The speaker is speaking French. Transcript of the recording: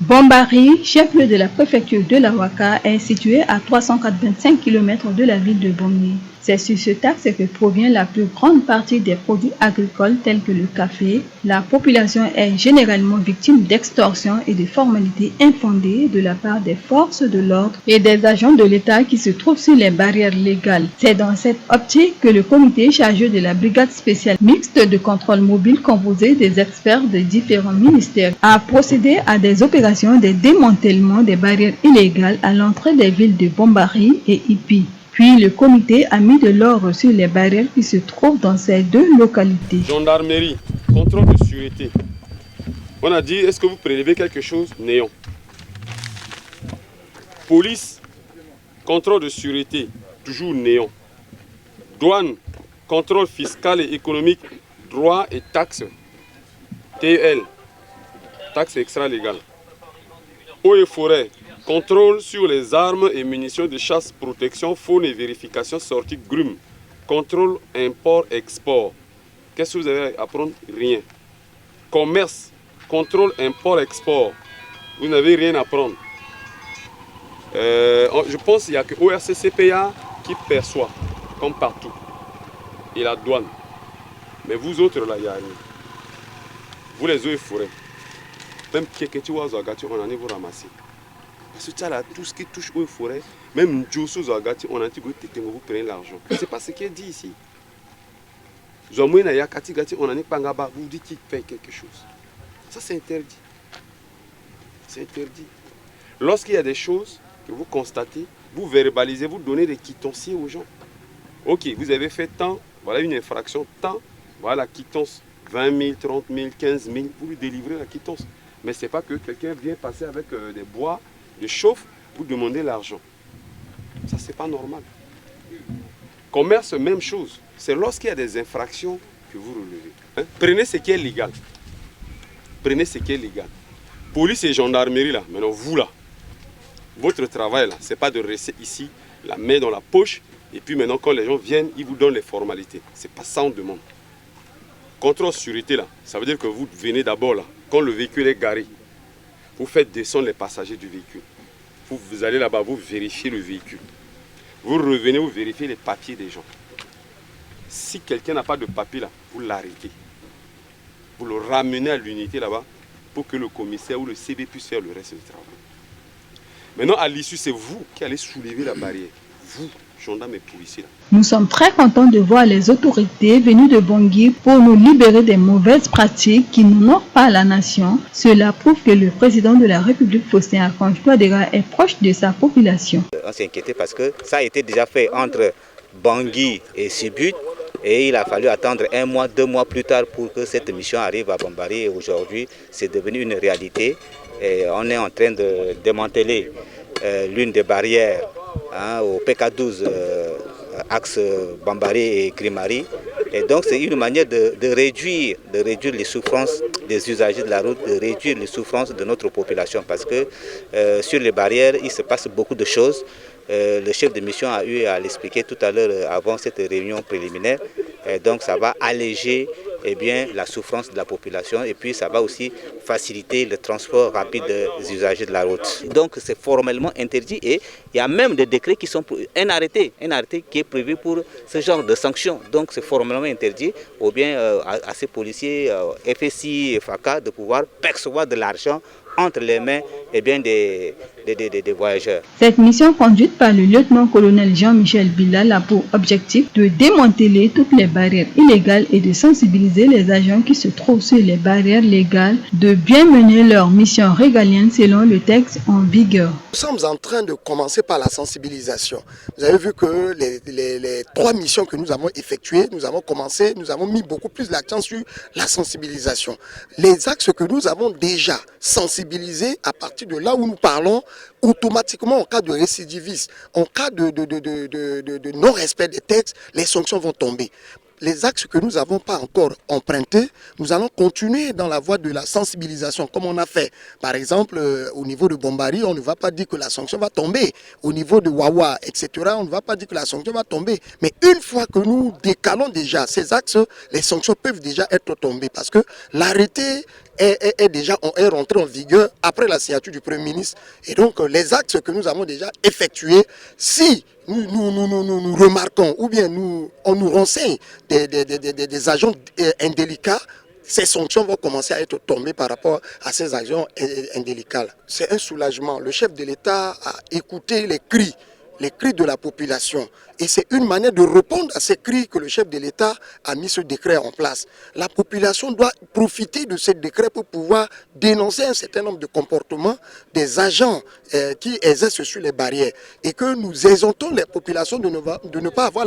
Bombari, chef-lieu de la préfecture de la Ouaka, est situé à 325 km de la ville de Bangui. C'est sur cet axe que provient la plus grande partie des produits agricoles tels que le café. La population est généralement victime d'extorsions et de formalités infondées de la part des forces de l'ordre et des agents de l'État qui se trouvent sur les barrières légales. C'est dans cette optique que le comité chargé de la brigade spéciale mixte de contrôle mobile composé des experts de différents ministères a procédé à des opérations de démantèlement des barrières illégales à l'entrée des villes de Bombari et Ipi. Puis le comité a mis de l'ordre sur les barrières qui se trouvent dans ces deux localités. Gendarmerie, contrôle de sûreté. On a dit, est-ce que vous prélevez quelque chose? Néant. Police, contrôle de sûreté, toujours néant. Douane, contrôle fiscal et économique, droits et taxes. TEL, taxes extra-légales. Eaux et forêts, contrôle sur les armes et munitions de chasse, protection, faune et vérification sortie GRUM. Contrôle import-export. Qu'est-ce que vous avez à apprendre? Rien. Commerce, contrôle import-export. Vous n'avez rien à apprendre. Je pense qu'il n'y a que ORCCPA qui perçoit, comme partout. Et la douane. Mais vous autres, là, il n'y a rien. Vous les eaux et forêts. Même Keketi Ouazouagati, on en est vous ramasser. Parce que là, tout ce qui touche aux forêts, même Ndjosso Zouagati, on a dit que vous prenez l'argent. Ce n'est pas ce qui est dit ici. Zouamouina Yakati Gati, on en est pas ngaba, vous dites qu'il paye quelque chose. Ça, c'est interdit. C'est interdit. Lorsqu'il y a des choses que vous constatez, vous verbalisez, vous donnez des quittances aux gens. Ok, vous avez fait tant, voilà une infraction, tant, voilà la quittance, 20 000, 30 000, 15 000, vous lui délivrez la quittance. Mais ce n'est pas que quelqu'un vient passer avec des bois, de chauffe, vous demandez l'argent. Ça, c'est pas normal. Commerce, même chose. C'est lorsqu'il y a des infractions que vous relevez. Hein? Prenez ce qui est légal. Prenez ce qui est légal. Police et gendarmerie, là, maintenant vous, là, votre travail, là, c'est pas de rester ici, la main dans la poche, et puis maintenant, quand les gens viennent, ils vous donnent les formalités. C'est pas ça on demande. Contrôle sûreté, là, ça veut dire que vous venez d'abord, là, quand le véhicule est garé, vous faites descendre les passagers du véhicule. Vous allez là-bas, vous vérifiez le véhicule. Vous revenez, vous vérifiez les papiers des gens. Si quelqu'un n'a pas de papier là, vous l'arrêtez. Vous le ramenez à l'unité là-bas pour que le commissaire ou le CB puisse faire le reste du travail. Maintenant, à l'issue, c'est vous qui allez soulever la barrière. Vous, gendarmes et policiers. Là. Nous sommes très contents de voir les autorités venues de Bangui pour nous libérer des mauvaises pratiques qui n'honorent pas la nation. Cela prouve que le président de la République, Faustin Archange Touadéra, est proche de sa population. On s'est inquiété parce que ça a été déjà fait entre Bangui et Sibut et il a fallu attendre 1 mois, 2 mois plus tard pour que cette mission arrive à Bombari. Et aujourd'hui, c'est devenu une réalité. Et on est en train de démanteler l'une des barrières au PK12 axe Bombari et Grimari. Et donc c'est une manière de réduire les souffrances des usagers de la route, de réduire les souffrances de notre population. Parce que sur les barrières, il se passe beaucoup de choses. Le chef de mission a eu à l'expliquer tout à l'heure avant cette réunion préliminaire. Et donc ça va alléger la souffrance de la population et puis ça va aussi faciliter le transport rapide des usagers de la route. Donc c'est formellement interdit et il y a même des décrets qui sont un arrêté qui est prévu pour ce genre de sanctions. Donc c'est formellement interdit ou bien à ces policiers FSI et FACA de pouvoir percevoir de l'argent entre les mains des voyageurs. Cette mission conduite par le lieutenant-colonel Jean-Michel Bilal a pour objectif de démanteler toutes les barrières illégales et de sensibiliser les agents qui se trouvent sur les barrières légales de bien mener leur mission régalienne selon le texte en vigueur. Nous sommes en train de commencer par la sensibilisation. Vous avez vu que les 3 missions que nous avons effectuées, nous avons mis beaucoup plus l'accent sur la sensibilisation. Les axes que nous avons déjà sensibilisés, à partir de là où nous parlons, automatiquement en cas de récidivisme, en cas de non-respect des textes, les sanctions vont tomber. les axes que nous n'avons pas encore empruntés, nous allons continuer dans la voie de la sensibilisation, comme on a fait. Par exemple, au niveau de Bombari, on ne va pas dire que la sanction va tomber. Au niveau de Wawa, etc., on ne va pas dire que la sanction va tomber. Mais une fois que nous décalons déjà ces axes, les sanctions peuvent déjà être tombées parce que l'arrêté est rentré en vigueur après la signature du Premier ministre. Et donc, les axes que nous avons déjà effectués, si nous remarquons ou bien on nous renseigne des agents indélicats, ces sanctions vont commencer à être tombées par rapport à ces agents indélicats. C'est un soulagement. Le chef de l'État a écouté les cris de la population. Et c'est une manière de répondre à ces cris que le chef de l'État a mis ce décret en place. La population doit profiter de ce décret pour pouvoir dénoncer un certain nombre de comportements des agents qui exercent sur les barrières. Et que nous exhortons les populations de ne pas avoir